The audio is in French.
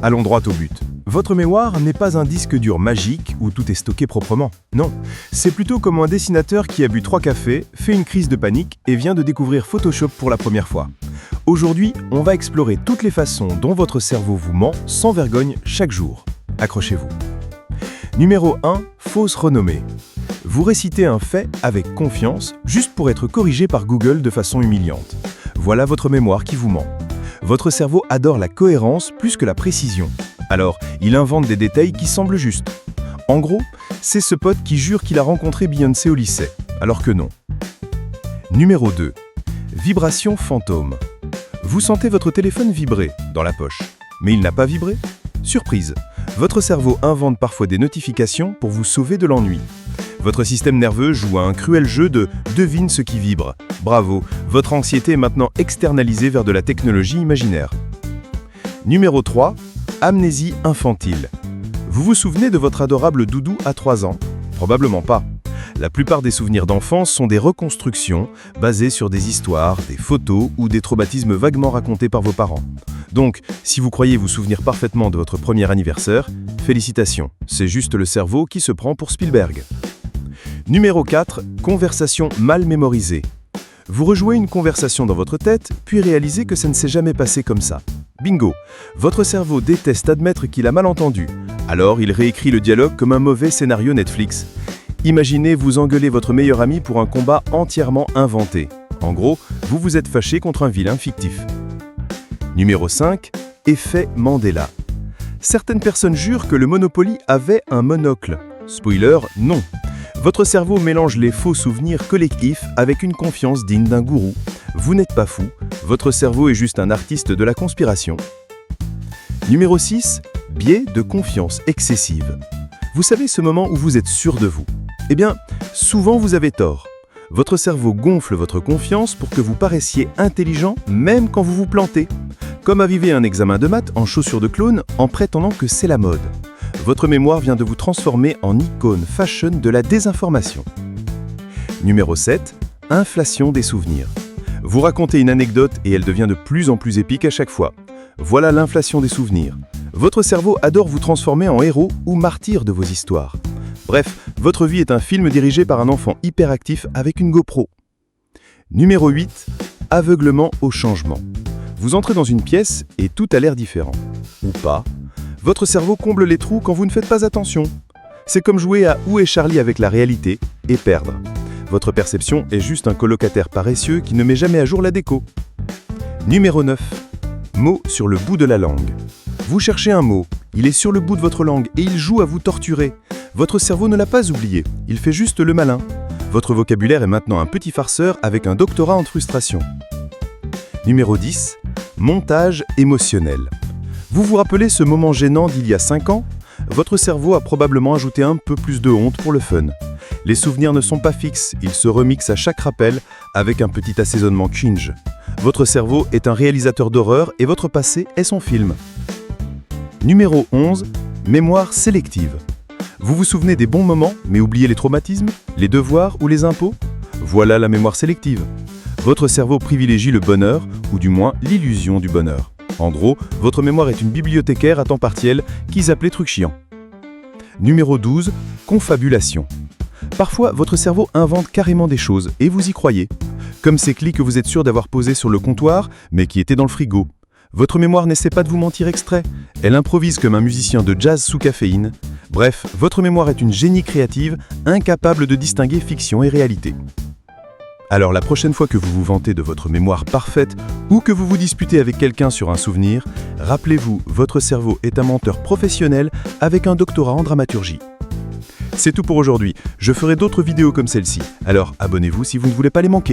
Allons droit au but. Votre mémoire n'est pas un disque dur magique où tout est stocké proprement. Non, c'est plutôt comme un dessinateur qui a bu 3 cafés, fait une crise de panique et vient de découvrir Photoshop pour la première fois. Aujourd'hui, on va explorer toutes les façons dont votre cerveau vous ment sans vergogne chaque jour. Accrochez-vous. Numéro 1. Fausse renommée. Vous récitez un fait avec confiance, juste pour être corrigé par Google de façon humiliante. Voilà votre mémoire qui vous ment. Votre cerveau adore la cohérence plus que la précision. Alors, il invente des détails qui semblent justes. En gros, c'est ce pote qui jure qu'il a rencontré Beyoncé au lycée, alors que non. Numéro 2. Vibration fantôme. Vous sentez votre téléphone vibrer dans la poche, mais il n'a pas vibré? Surprise! Votre cerveau invente parfois des notifications pour vous sauver de l'ennui. Votre système nerveux joue à un cruel jeu de « devine ce qui vibre ». Bravo, votre anxiété est maintenant externalisée vers de la technologie imaginaire. Numéro 3. Amnésie infantile. Vous vous souvenez de votre adorable doudou à 3 ans? Probablement pas. La plupart des souvenirs d'enfance sont des reconstructions basées sur des histoires, des photos ou des traumatismes vaguement racontés par vos parents. Donc, si vous croyez vous souvenir parfaitement de votre premier anniversaire, félicitations, c'est juste le cerveau qui se prend pour Spielberg. Numéro 4. Conversation mal mémorisée. Vous rejouez une conversation dans votre tête, puis réalisez que ça ne s'est jamais passé comme ça. Bingo! Votre cerveau déteste admettre qu'il a mal entendu. Alors, il réécrit le dialogue comme un mauvais scénario Netflix. Imaginez vous engueuler votre meilleur ami pour un combat entièrement inventé. En gros, vous vous êtes fâché contre un vilain fictif. Numéro 5. Effet Mandela. Certaines personnes jurent que le Monopoly avait un monocle. Spoiler, non. Votre cerveau mélange les faux souvenirs collectifs avec une confiance digne d'un gourou. Vous n'êtes pas fou, votre cerveau est juste un artiste de la conspiration. Numéro 6. Biais de confiance excessive. Vous savez ce moment où vous êtes sûr de vous? Eh bien, souvent vous avez tort. Votre cerveau gonfle votre confiance pour que vous paraissiez intelligent même quand vous vous plantez. Comme aviver un examen de maths en chaussures de clown en prétendant que c'est la mode. Votre mémoire vient de vous transformer en icône fashion de la désinformation. Numéro 7. Inflation des souvenirs. Vous racontez une anecdote et elle devient de plus en plus épique à chaque fois. Voilà l'inflation des souvenirs. Votre cerveau adore vous transformer en héros ou martyr de vos histoires. Bref, votre vie est un film dirigé par un enfant hyperactif avec une GoPro. Numéro 8. Aveuglement au changement. Vous entrez dans une pièce et tout a l'air différent. Ou pas. Votre cerveau comble les trous quand vous ne faites pas attention. C'est comme jouer à Où est Charlie avec la réalité et perdre. Votre perception est juste un colocataire paresseux qui ne met jamais à jour la déco. Numéro 9. Mot sur le bout de la langue. Vous cherchez un mot, il est sur le bout de votre langue et il joue à vous torturer. Votre cerveau ne l'a pas oublié, il fait juste le malin. Votre vocabulaire est maintenant un petit farceur avec un doctorat en frustration. Numéro 10. Montage émotionnel. Vous vous rappelez ce moment gênant d'il y a 5 ans? Votre cerveau a probablement ajouté un peu plus de honte pour le fun. Les souvenirs ne sont pas fixes, ils se remixent à chaque rappel avec un petit assaisonnement cringe. Votre cerveau est un réalisateur d'horreur et votre passé est son film. Numéro 11. Mémoire sélective. Vous vous souvenez des bons moments, mais oubliez les traumatismes, les devoirs ou les impôts? Voilà la mémoire sélective. Votre cerveau privilégie le bonheur, ou du moins l'illusion du bonheur. En gros, votre mémoire est une bibliothécaire à temps partiel qu'ils appelaient truc chiant. Numéro 12. Confabulation. Parfois, votre cerveau invente carrément des choses et vous y croyez. Comme ces clics que vous êtes sûr d'avoir posés sur le comptoir, mais qui étaient dans le frigo. Votre mémoire n'essaie pas de vous mentir extrait. Elle improvise comme un musicien de jazz sous caféine. Bref, votre mémoire est une génie créative, incapable de distinguer fiction et réalité. Alors la prochaine fois que vous vous vantez de votre mémoire parfaite ou que vous vous disputez avec quelqu'un sur un souvenir, rappelez-vous, votre cerveau est un menteur professionnel avec un doctorat en dramaturgie. C'est tout pour aujourd'hui, je ferai d'autres vidéos comme celle-ci, alors abonnez-vous si vous ne voulez pas les manquer.